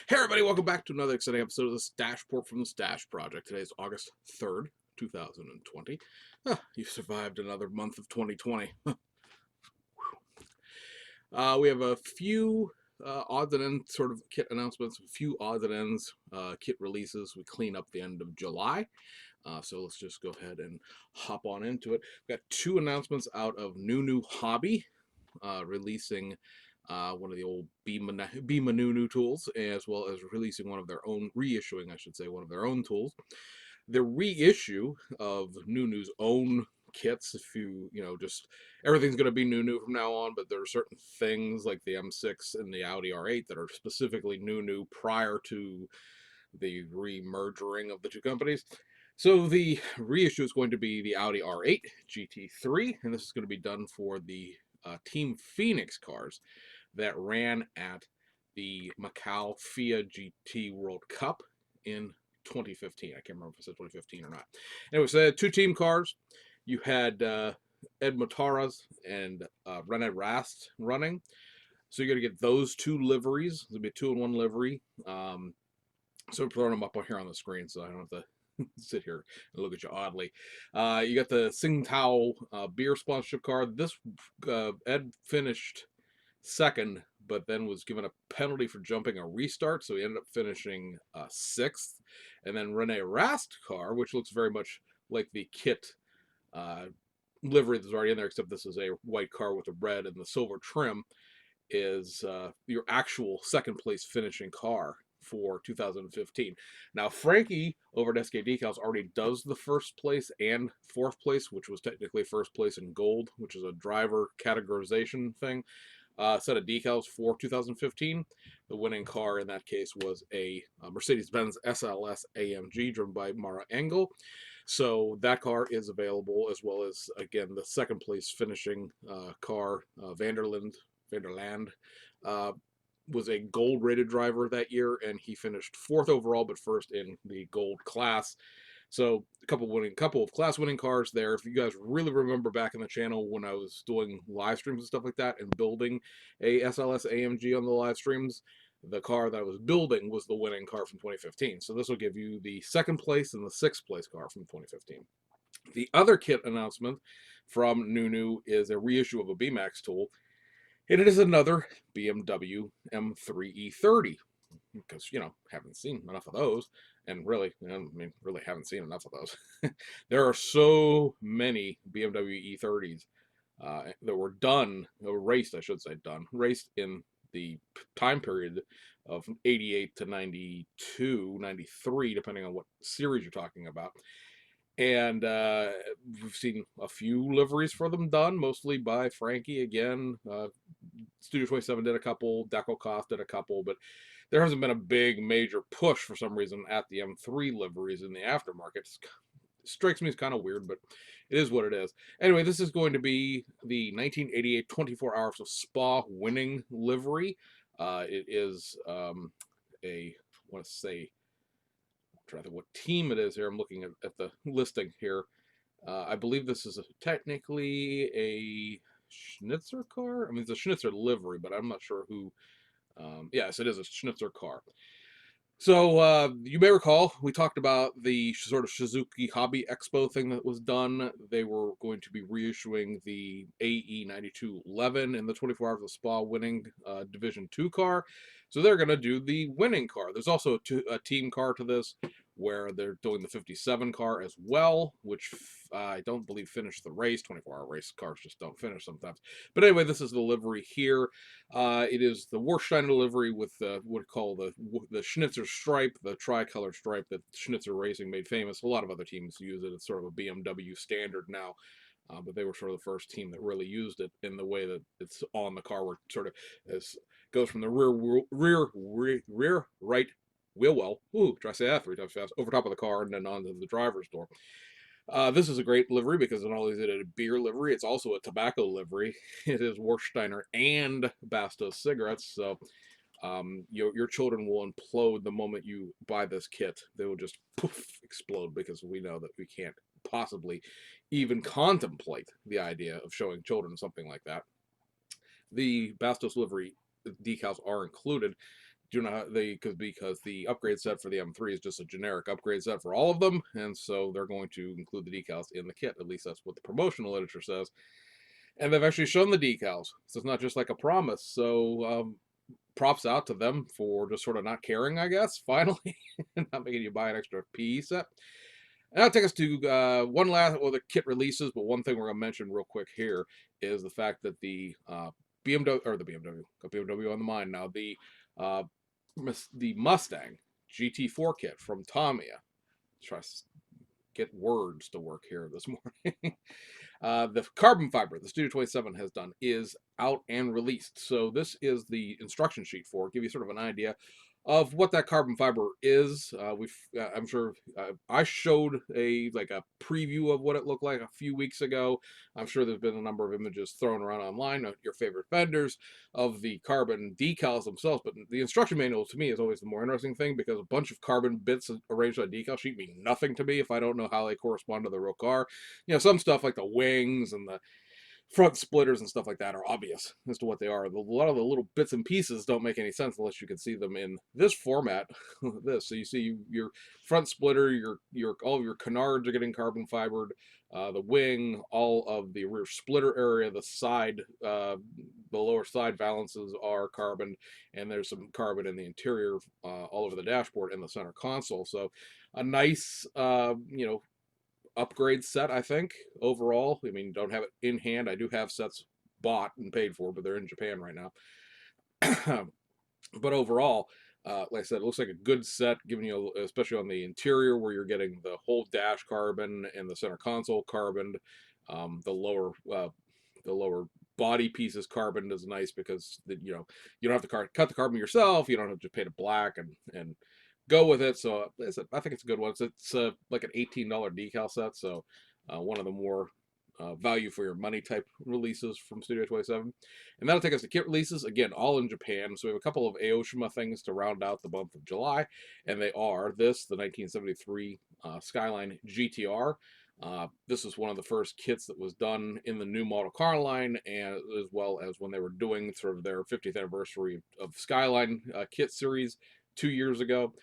Hey everybody, welcome back to another exciting episode of the Stash Report from the Stash Project. Today is August 3rd, 2020. You survived another month of 2020. We have a few odds and ends sort of kit announcements, a few odds and ends kit releases. We clean up the end of July. So let's just go ahead and hop on into it. We've got two announcements out of Nunu Hobby, releasing one of the old Beamanunu tools, as well as releasing one of their own, reissuing, I should say, one of their own tools. The reissue of Nunu's own kits, if just everything's going to be Nunu from now on, but there are certain things like the M6 and the Audi R8 that are specifically Nunu prior to the remergering of the two companies. So the reissue is going to be the Audi R8 GT3, and this is going to be done for the Team Phoenix cars that ran at the Macau FIA GT World Cup in 2015. I can't remember if it said 2015 or not. Anyway, so they had two team cars. You had Ed Mataras and Rene Rast running. So you're going to get those two liveries. There'll be a 2-in-1 livery. So I'm throwing them up here on the screen so I don't have to sit here and look at you oddly. You got the Tsingtao beer sponsorship card. This Ed finished second, but then was given a penalty for jumping a restart, so he ended up finishing sixth. And then Rene Rast car, which looks very much like the kit livery that's already in there, except this is a white car with a red and the silver trim, is your actual second place finishing car for 2015. Now, Frankie over at SK Decals already does the first place and fourth place, which was technically first place in gold, which is a driver categorization thing. Set of decals for 2015. The winning car in that case was a Mercedes-Benz SLS AMG driven by Mara Engel. So that car is available, as well as, again, the second place finishing car, Vanderland, was a gold rated driver that year, and he finished fourth overall, but first in the gold class. So a couple of class winning cars there. If you guys really remember back in the channel when I was doing live streams and stuff like that and building a SLS AMG on the live streams, the car that I was building was the winning car from 2015. So this will give you the second place and the sixth place car from 2015. The other kit announcement from Nunu is a reissue of a BMAX tool, and it is another BMW M3E30, because haven't seen enough of those, and really, really haven't seen enough of those. There are so many BMW E30s that were raced, I should say, raced in the time period of 88 to 92, 93, depending on what series you're talking about. And we've seen a few liveries for them done, mostly by Frankie again. Studio 27 did a couple, Deco Koff did a couple, but there hasn't been a big major push for some reason at the M3 liveries in the aftermarket. It strikes me as kind of weird, but it is what it is. Anyway, this is going to be the 1988 24 Hours of Spa winning livery. It is I want to say, I'm trying to think what team it is here. I'm looking at the listing here. I believe this is technically a Schnitzer car. I mean, it's a Schnitzer livery, but I'm not sure who. Yes, it is a Schnitzer car. So you may recall we talked about the sort of Suzuki Hobby Expo thing that was done. They were going to be reissuing the AE 9211 in the 24 Hours of Spa winning Division 2 car. So they're going to do the winning car. There's also a team car to this, where they're doing the 57 car as well, which I don't believe finished the race. 24-hour race cars just don't finish sometimes. But anyway, this is the livery here. It is the Warsteiner livery with what we call the Schnitzer stripe, the tricolor stripe that Schnitzer Racing made famous. A lot of other teams use it. It's sort of a BMW standard now. But they were sort of the first team that really used it in the way that it's on the car, where it sort of goes from the rear right wheel well. Ooh, try to say that 3 times fast. Over top of the car and then onto the driver's door. This is a great livery because not only is it a beer livery, it's also a tobacco livery. It is Warsteiner and Bastos cigarettes, so your children will implode the moment you buy this kit. They will just poof explode, because we know that we can't possibly even contemplate the idea of showing children something like that. The Bastos livery decals are included. do not they because the upgrade set for the M3 is just a generic upgrade set for all of them, and so they're going to include the decals in the kit. At least that's what the promotional literature says. And they've actually shown the decals, so it's not just like a promise. So props out to them for just sort of not caring, I guess. Finally, not making you buy an extra PE set. And that'll take us to one last, well, the kit releases, but one thing we're going to mention real quick here is the fact that the BMW, or the BMW, got BMW on the mind now, uh, the Mustang GT4 kit from Tamiya. Try to get words to work here this morning. The carbon fiber the Studio 27 has done is out and released. So this is the instruction sheet for it, give you sort of an idea of what that carbon fiber is. I'm sure I showed a preview of what it looked like a few weeks ago. I'm sure there's been a number of images thrown around online of your favorite vendors of the carbon decals themselves, but the instruction manual to me is always the more interesting thing, because a bunch of carbon bits arranged on a decal sheet mean nothing to me if I don't know how they correspond to the real car. Some stuff like the wings and the front splitters and stuff like that are obvious as to what they are. A lot of the little bits and pieces don't make any sense unless you can see them in this format. This, so you see your front splitter, your all of your canards are getting carbon fibered. The wing, all of the rear splitter area, the side, the lower side valances are carbon, and there's some carbon in the interior, all over the dashboard and the center console. So a nice, upgrade set, I think, overall. I mean, don't have it in hand. I do have sets bought and paid for, but they're in Japan right now. But overall, like I said, it looks like a good set, giving you, especially on the interior where you're getting the whole dash carbon and the center console carboned. The lower body pieces carboned is nice because you don't have to cut the carbon yourself. You don't have to paint it black and go with it. So I think it's a good one. It's like an $18 decal set, so one of the more value for your money type releases from Studio 27. And that'll take us to kit releases, again, all in Japan. So we have a couple of Aoshima things to round out the month of July, and they are the 1973 Skyline GTR. This is one of the first kits that was done in the new model car line, and as well as when they were doing sort of their 50th anniversary of Skyline kit series 2 years ago.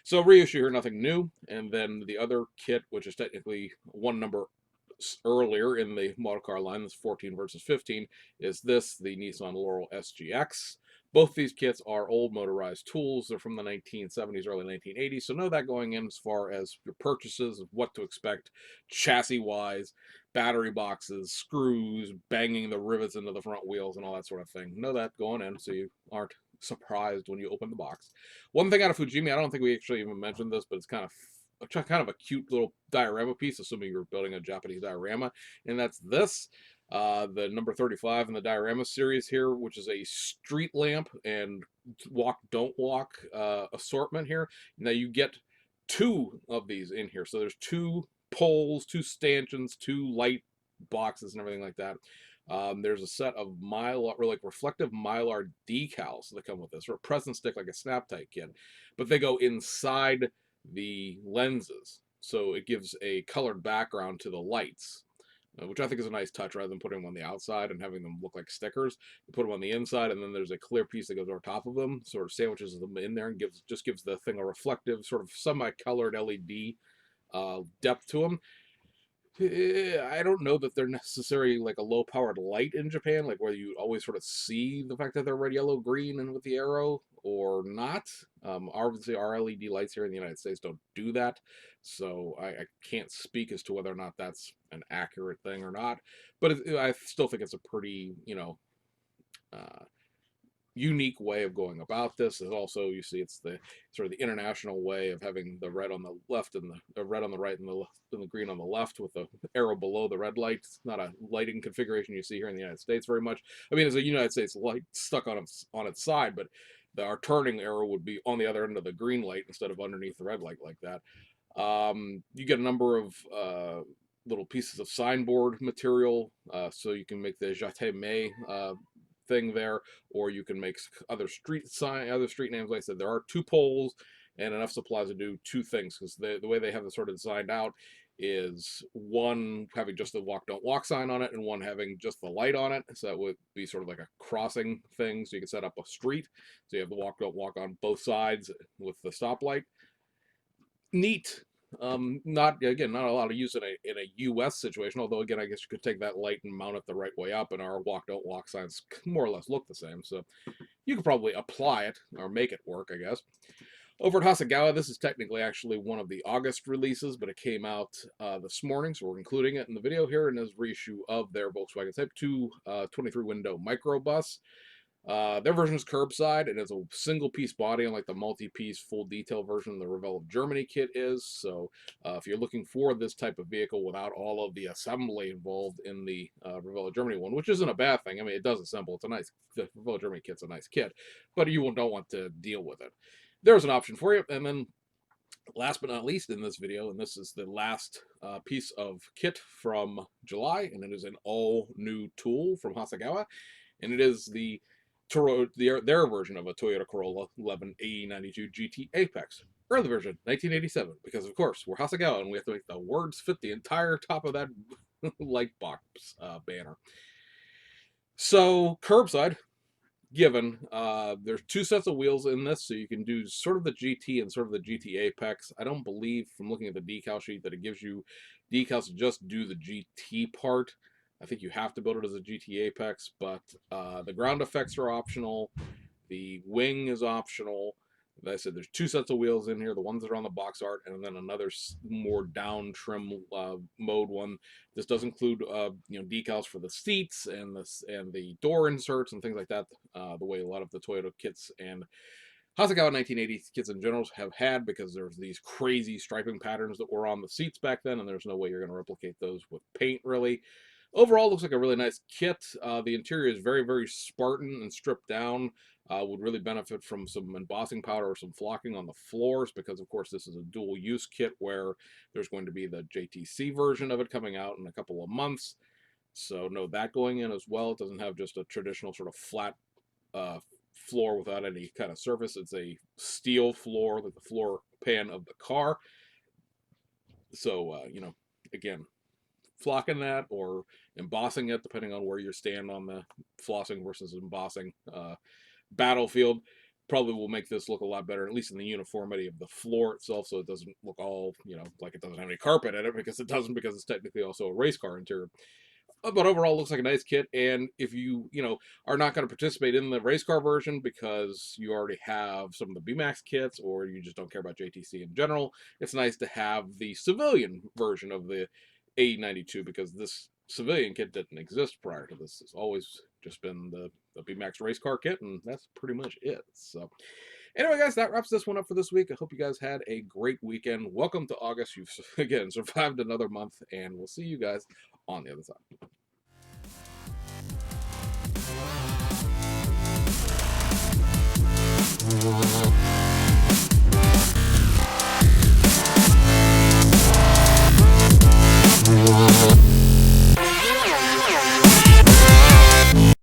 So reissue here, nothing new. And then the other kit, which is technically one number earlier in the model car line, this 14 versus 15, is the Nissan Laurel SGX. Both these kits are old motorized tools. They're from the 1970s, early 1980s. So know that going in as far as your purchases of what to expect chassis-wise, battery boxes, screws, banging the rivets into the front wheels and all that sort of thing. Know that going in so you aren't surprised when you open the box. One thing out of Fujimi, I don't think we actually even mentioned this, but it's kind of a cute little diorama piece, assuming you're building a Japanese diorama, and that's the number 35 in the diorama series here, which is a street lamp and walk don't walk assortment here. Now you get two of these in here, so there's two poles, two stanchions, two light boxes, and everything like that. There's a set of mylar, or like reflective mylar decals that come with this, or a present stick like a snap tight kit, but they go inside the lenses, so it gives a colored background to the lights, which I think is a nice touch. Rather than putting them on the outside and having them look like stickers, you put them on the inside, and then there's a clear piece that goes over top of them, sort of sandwiches them in there, and gives the thing a reflective, sort of semi-colored LED depth to them. I don't know that they're necessarily like a low-powered light in Japan, like where you always sort of see the fact that they're red, yellow, green, and with the arrow, or not. Obviously, our LED lights here in the United States don't do that, so I can't speak as to whether or not that's an accurate thing or not. But I still think it's a pretty, uh, unique way of going about this. Is also, you see, it's the sort of the international way of having the red on the left and the red on the right and the green on the left with the arrow below the red light. It's not a lighting configuration you see here in the United States very much. I mean, it's a United States light stuck on its side, but our turning arrow would be on the other end of the green light instead of underneath the red light like that. You get a number of little pieces of signboard material, so you can make the Jateme thing there, or you can make other street names. Like I said, there are two poles and enough supplies to do two things, because the way they have it sort of designed out is one having just the walk don't walk sign on it and one having just the light on it. So that would be sort of like a crossing thing. So you can set up a street. So you have the walk don't walk on both sides with the stoplight. Neat. Not again, not a lot of use in a U.S. situation. Although again, I guess you could take that light and mount it the right way up, and our walk don't walk signs more or less look the same. So you could probably apply it or make it work, I guess. Over at Hasegawa, this is technically actually one of the August releases, but it came out this morning, so we're including it in the video here, and is reissue of their Volkswagen Type 2 23-window microbus. Their version is curbside, and it's a single-piece body, unlike the multi-piece full-detail version the Revell of Germany kit is. So if you're looking for this type of vehicle without all of the assembly involved in the Revell of Germany one, which isn't a bad thing. I mean, it does assemble. It's a nice, the Revell of Germany kit's a nice kit, but you don't want to deal with it. There's an option for you. And then last but not least in this video, and this is the last piece of kit from July, and it is an all new tool from Hasegawa, and it is their version of a Toyota Corolla 11 AE92 GT Apex. Early version, 1987, because of course we're Hasegawa and we have to make the words fit the entire top of that light box banner. So curbside, given. There's two sets of wheels in this, so you can do sort of the GT and sort of the GT Apex. I don't believe from looking at the decal sheet that it gives you decals to just do the GT part. I think you have to build it as a GT Apex, but the ground effects are optional. The wing is optional. As I said, there's two sets of wheels in here, the ones that are on the box art, and then another more down trim mode one. This does include decals for the seats and the door inserts and things like that, the way a lot of the Toyota kits and Hasegawa 1980 kits in general have had, because there's these crazy striping patterns that were on the seats back then, and there's no way you're going to replicate those with paint, really. Overall, looks like a really nice kit. The interior is very, very Spartan and stripped down. Would really benefit from some embossing powder or some flocking on the floors, because of course this is a dual use kit where there's going to be the JTC version of it coming out in a couple of months. So know that going in as well. It doesn't have just a traditional sort of flat floor without any kind of surface. It's a steel floor, like the floor pan of the car. So, again, flocking that or embossing it, depending on where you stand on the flossing versus embossing battlefield, probably will make this look a lot better, at least in the uniformity of the floor itself, so it doesn't look all, like it doesn't have any carpet in it, because it doesn't, because it's technically also a race car interior. But overall, looks like a nice kit, and if you, are not going to participate in the race car version because you already have some of the B-Max kits, or you just don't care about JTC in general, it's nice to have the civilian version of the AE92, because this civilian kit didn't exist prior to this. It's always just been the B-Max race car kit, and that's pretty much it. So anyway, guys, that wraps this one up for this week. I hope you guys had a great weekend. Welcome to August. You've, again, survived another month, and we'll see you guys on the other side.